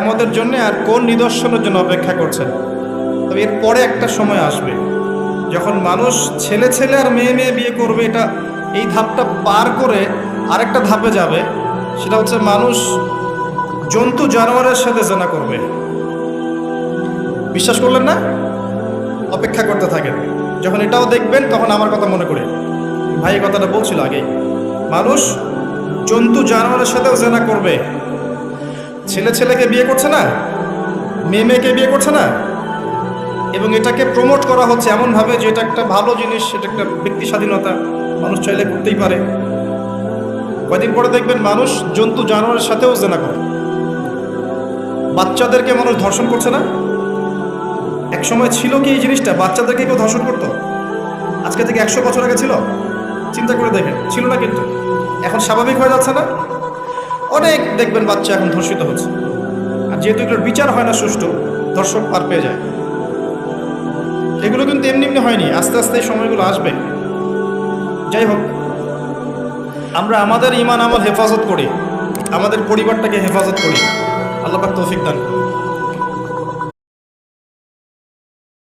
আমাদের জন্য আর কোন নিদর্শনের জন্য অপেক্ষা করছেন? তবে এর পরে একটা সময় আসবে যখন মানুষ ছেলে ছেলে আর মেয়ে মেয়ে বিয়ে করবে। এটা এই ধাপটা পার করে আরেকটা ধাপে যাবে, সেটা হচ্ছে মানুষ জন্তু জানোয়ারের সাথে জেনা করবে। বিশ্বাস করলেন না? অপেক্ষা করতে থাকেন, যখন এটাও দেখবেন তখন আমার কথা মনে করে ভাই এই কথাটা বলছিল আগেই। মানুষ জন্তু জানোয়ারের সাথেও জেনা করবে। ছেলে ছেলেকে বিয়ে করছে না, মেয়ে মেয়েকে বিয়ে করছে না, এবং এটাকে প্রমোট করা হচ্ছে এমনভাবে যে এটা একটা ভালো জিনিস, এটা একটা ব্যক্তি স্বাধীনতা, মানুষ চাইলে করতেই পারে। কয়দিন পরে দেখবেন মানুষ জন্তু জানোয়ারের সাথেও জেনা করে। বাচ্চাদেরকে মানুষ ধর্ষণ করছে না? এক সময় ছিল কি এই জিনিসটা? বাচ্চাদেরকে কেউ ধর্ষণ করতো? আজকে থেকে 100 বছর আগে ছিল? চিন্তা করে দেখেন, ছিল না। কিন্তু এখন স্বাভাবিক হয়ে যাচ্ছে না? অনেক দেখবেন বাচ্চা এখন ধর্ষিত হচ্ছে। আর যেহেতু এগুলোর বিচার হয় না সুষ্ঠু, ধর্ষক পার পেয়ে যায়। এগুলো কিন্তু এমনি এমনি হয়নি, আস্তে আস্তে এই সময়গুলো আসবে। যাই হোক, আমরা আমাদের ঈমান আমল হেফাজত করি, আমাদের পরিবারটাকে হেফাজত করি। আল্লাহ পাক তৌফিক দান করুন।